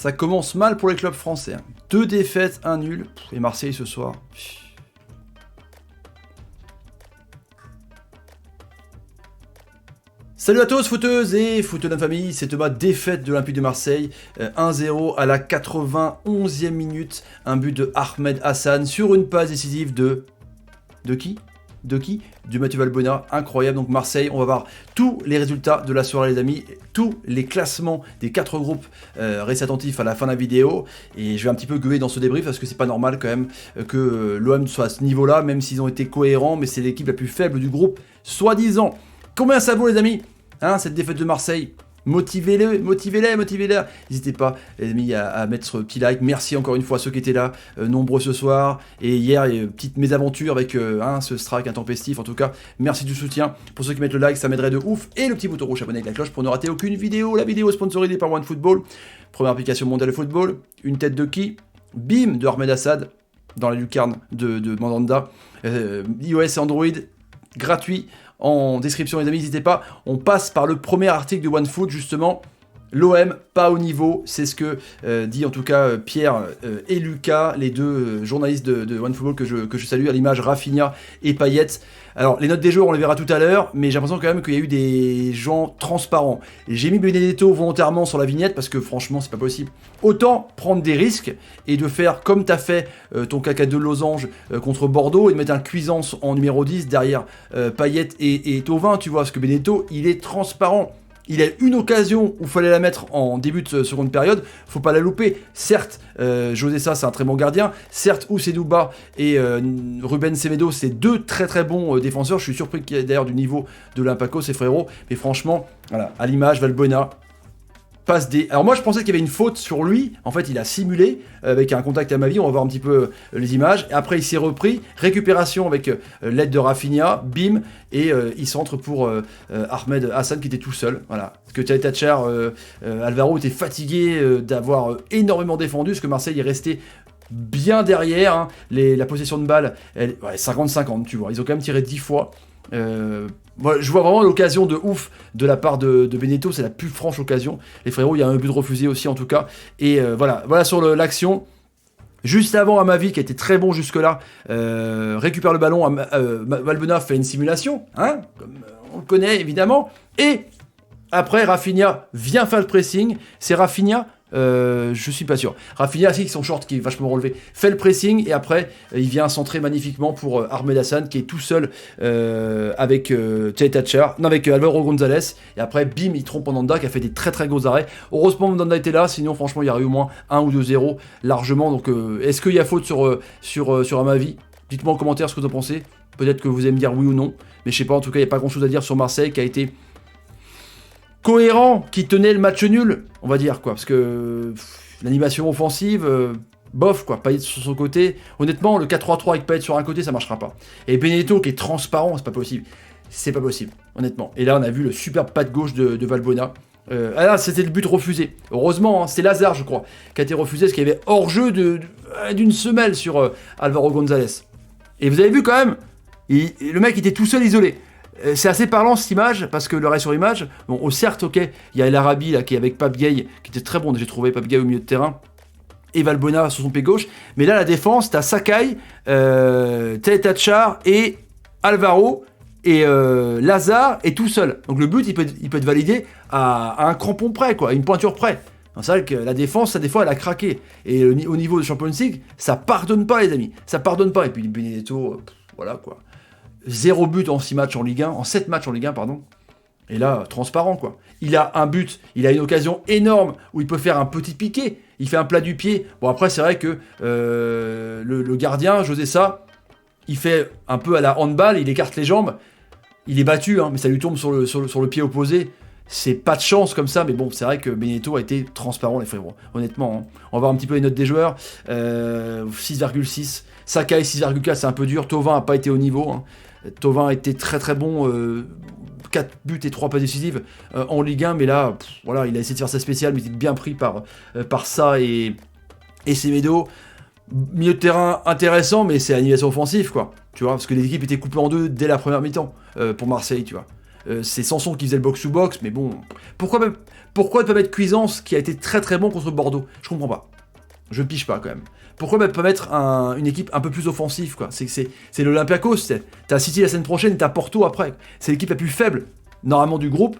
Ça commence mal pour les clubs français. 2 défaites, 1 nul. Et Marseille ce soir. Salut à tous footeuses et footeux de la famille, c'est Thomas, défaite de l'Olympique de Marseille, 1-0 à la 91e minute, un but de Ahmed Hassan sur une passe décisive de qui? Du Mathieu Valbuena, incroyable. Donc Marseille, on va voir tous les résultats de la soirée les amis, tous les classements des 4 groupes, restez attentifs à la fin de la vidéo, et je vais un petit peu gueuler dans ce débrief parce que c'est pas normal quand même que l'OM soit à ce niveau là, même s'ils ont été cohérents, mais c'est l'équipe la plus faible du groupe, soi-disant. Combien ça vaut les amis, hein, cette défaite de Marseille? Motivez-les. N'hésitez pas, les amis, à mettre ce petit like. Merci encore une fois à ceux qui étaient là, nombreux ce soir. Et hier, il y a une petite mésaventure avec ce strike intempestif. En tout cas, merci du soutien. Pour ceux qui mettent le like, ça m'aiderait de ouf. Et le petit bouton rouge abonné avec la cloche pour ne rater aucune vidéo. La vidéo est sponsorisée par OneFootball. Première application mondiale de football. Une tête de qui? Bim de Ahmed Hassan dans la lucarne de Mandanda. iOS et Android, gratuit. En description les amis, n'hésitez pas, on passe par le premier article de OneFoot justement, l'OM pas au niveau, c'est ce que dit en tout cas Pierre et Lucas, les deux journalistes de OneFootball que je salue, à l'image Rafinha et Payet. Alors les notes des joueurs on les verra tout à l'heure, mais j'ai l'impression quand même qu'il y a eu des gens transparents. J'ai mis Benedetto volontairement sur la vignette parce que franchement c'est pas possible. Autant prendre des risques et de faire comme t'as fait ton caca de losange contre Bordeaux et de mettre un Cuisance en numéro 10 derrière Payet et Thauvin, tu vois, parce que Benedetto il est transparent. Il a une occasion où il fallait la mettre en début de seconde période, faut pas la louper. Certes, José Sa c'est un très bon gardien, certes Ousedouba et Ruben Semedo c'est 2 très très bons défenseurs, je suis surpris qu'il y ait d'ailleurs du niveau de l'Olympiakos ces frérots, mais franchement, voilà, à l'image, Valbuena passe des... Alors moi je pensais qu'il y avait une faute sur lui, en fait il a simulé avec un contact à ma vie, on va voir un petit peu les images, et après il s'est repris, récupération avec l'aide de Rafinha, bim, et il centre pour Ahmed Hassan qui était tout seul, voilà. Parce que Thatcher, Alvaro était fatigué d'avoir énormément défendu, parce que Marseille est resté bien derrière, hein. La possession de balle, elle, ouais, 50-50 tu vois, ils ont quand même tiré 10 fois. Je vois vraiment l'occasion de ouf de la part de Benedetto, c'est la plus franche occasion. Les frérots, il y a un but refusé aussi en tout cas. Et voilà sur l'action. Juste avant, Amavi, qui a été très bon jusque-là, récupère le ballon. Valbuena fait une simulation, hein, comme on le connaît évidemment. Et après, Rafinha vient faire le pressing. C'est Rafinha. Je suis pas sûr. Rafinha, si, son short qui est vachement relevé, fait le pressing et après il vient centrer magnifiquement pour Ahmed Hassan qui est tout seul avec Thatcher, non avec Alvaro González, et après bim il trompe Mandanda qui a fait des très très gros arrêts. Heureusement Mandanda était là, sinon franchement il y aurait eu au moins 1 ou 2-0 largement. Donc est-ce qu'il y a faute sur Amavi? Dites-moi en commentaire ce que vous en pensez. Peut-être que vous allez me dire oui ou non, mais je sais pas, en tout cas il n'y a pas grand chose à dire sur Marseille qui a été cohérent, qui tenait le match nul, on va dire, quoi, parce que l'animation offensive, bof, quoi, Payet sur son côté, honnêtement, le 4-3-3 avec Payet sur un côté, ça marchera pas. Et Benedetto qui est transparent, c'est pas possible, honnêtement. Et là, on a vu le superbe pas de gauche de Valbuena. Là, c'était le but refusé. Heureusement, hein, c'est Lazare, je crois, qui a été refusé, parce qu'il y avait hors-jeu d'une semelle sur Alvaro González. Et vous avez vu quand même, le mec était tout seul isolé. C'est assez parlant cette image, parce que le reste sur l'image, bon, certes, ok, il y a El Arabi là, qui est avec Pape Gueye, qui était très bon, j'ai trouvé Pape Gueye au milieu de terrain, et Valbuena sur son pied gauche, mais là la défense, t'as Sakai, Thatcher et Alvaro, et Lazare est tout seul. Donc le but, il peut être validé à un crampon près, quoi, à une pointure près. C'est vrai que la défense, ça, des fois, elle a craqué. Et au niveau de Champions League, ça pardonne pas, les amis. Ça pardonne pas. Et puis Benedetto, voilà, quoi. 0 but en 6 matchs en Ligue 1, en 7 matchs en Ligue 1, pardon. Et là, transparent, quoi. Il a un but, il a une occasion énorme où il peut faire un petit piqué. Il fait un plat du pied. Bon, après, c'est vrai que le gardien, José Sa, il fait un peu à la handball, il écarte les jambes. Il est battu, hein, mais ça lui tombe sur le pied opposé. C'est pas de chance comme ça, mais bon, c'est vrai que Benedetto a été transparent, les frérots. Honnêtement, hein. On va voir un petit peu les notes des joueurs. 6,6. Sakai, 6,4, c'est un peu dur. Thauvin n'a pas été au niveau, hein. Thauvin a été très très bon, 4 buts et 3 passes décisives en Ligue 1, mais là, voilà, il a essayé de faire sa spéciale, mais il était bien pris par ça et Semedo. Milieu de terrain intéressant, mais c'est animation offensive, quoi. Tu vois, parce que les équipes étaient coupées en deux dès la première mi-temps pour Marseille, tu vois. C'est Sanson qui faisait le box-to-box, mais bon, pourquoi Pourquoi ne pas mettre Cuisance qui a été très très bon contre Bordeaux? Je comprends pas. Je pige pas quand même. Pourquoi ne pas mettre une équipe un peu plus offensive quoi? C'est l'Olympiakos, t'as City la semaine prochaine, t'as Porto après. C'est l'équipe la plus faible, normalement, du groupe.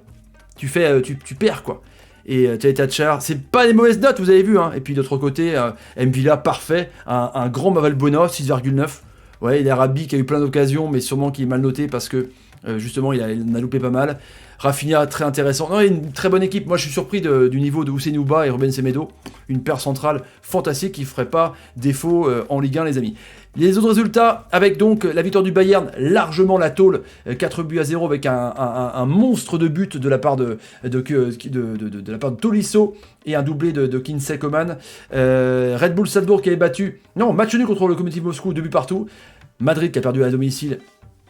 Tu perds quoi. Et Thatcher, c'est pas des mauvaises notes, vous avez vu. Hein. Et puis d'autre côté, Mvila, parfait. Un grand Mavalbuena, 6,9. Ouais, il y a Rabi qui a eu plein d'occasions, mais sûrement qu'il est mal noté parce que justement il en a loupé pas mal. Rafinha, très intéressant. Non, il y a une très bonne équipe. Moi, je suis surpris du niveau de Ousseinouba et Ruben Semedo. Une paire centrale fantastique qui ne ferait pas défaut en Ligue 1, les amis. Les autres résultats, avec donc la victoire du Bayern, largement la tôle, 4-0 avec un monstre de but de la part de la part de Tolisso et un doublé de Kinsey Coman. Red Bull Salzbourg qui avait battu. Non, match nul contre le Lokomotiv Moscou, 2 buts partout. Madrid qui a perdu à domicile.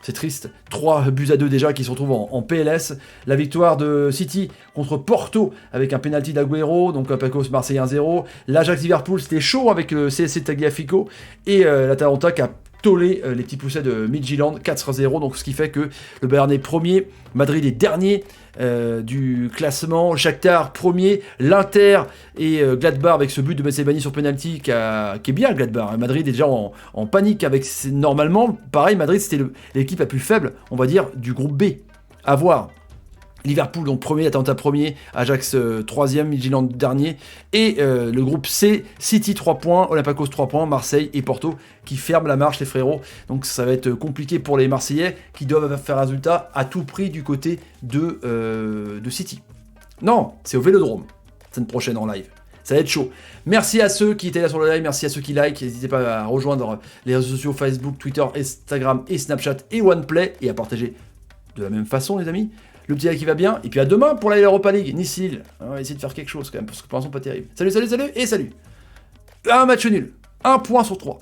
C'est triste, 3-2 déjà qui se retrouvent en PLS. La victoire de City contre Porto avec un penalty d'Agüero, donc Pacos Marseille 1-0. L'Ajax Liverpool, c'était chaud avec le CSC Tagliafico. Et l'Atalanta qui a tollé les petits poussets de Midtjylland 4-0. Donc ce qui fait que le Bayern est premier, Madrid est dernier du classement, Shakhtar premier, l'Inter et Gladbach avec ce but de Messebani sur penalty qui est bien Gladbach. Madrid est déjà en panique avec normalement, pareil, Madrid c'était l'équipe la plus faible, on va dire, du groupe B. À voir. Liverpool donc premier, Atalanta premier, Ajax 3e, Midtjylland dernier, et le groupe C, City 3 points, Olympiakos 3 points, Marseille et Porto qui ferment la marche les frérots, donc ça va être compliqué pour les Marseillais qui doivent faire un résultat à tout prix du côté de City. Non, c'est au Vélodrome, semaine prochaine en live. Ça va être chaud. Merci à ceux qui étaient là sur le live, merci à ceux qui like. N'hésitez pas à rejoindre les réseaux sociaux Facebook, Twitter, Instagram et Snapchat et OnePlay et à partager de la même façon, les amis. Le petit like qui va bien. Et puis à demain pour la Europa League. Nice-Lille. On va essayer de faire quelque chose quand même parce que pour l'instant pas terrible. Salut et salut. Un match nul. 1 point sur 3.